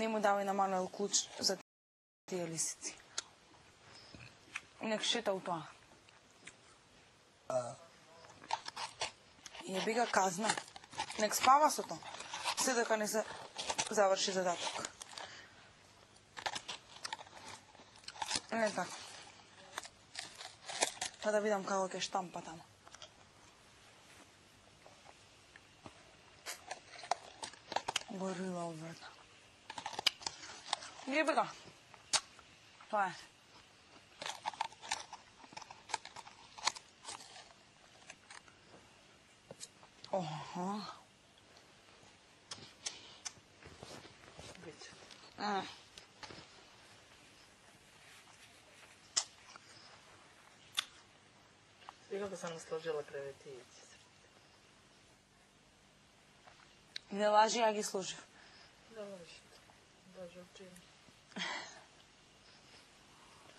Не му давај на Мануел клуч за тие лисици. Нек шета у тоа. Јеби га казна. Нек спава со тоа. Се дека не се заврши задаток. Не така. Па да видам како ќе штампа тамо. Горила обврна. Јеби га. Тоа е. Охо. Вече. Сега да съм сложила креветијици. Не лажи, ја ги сложив. Да, лажи. Даже очи.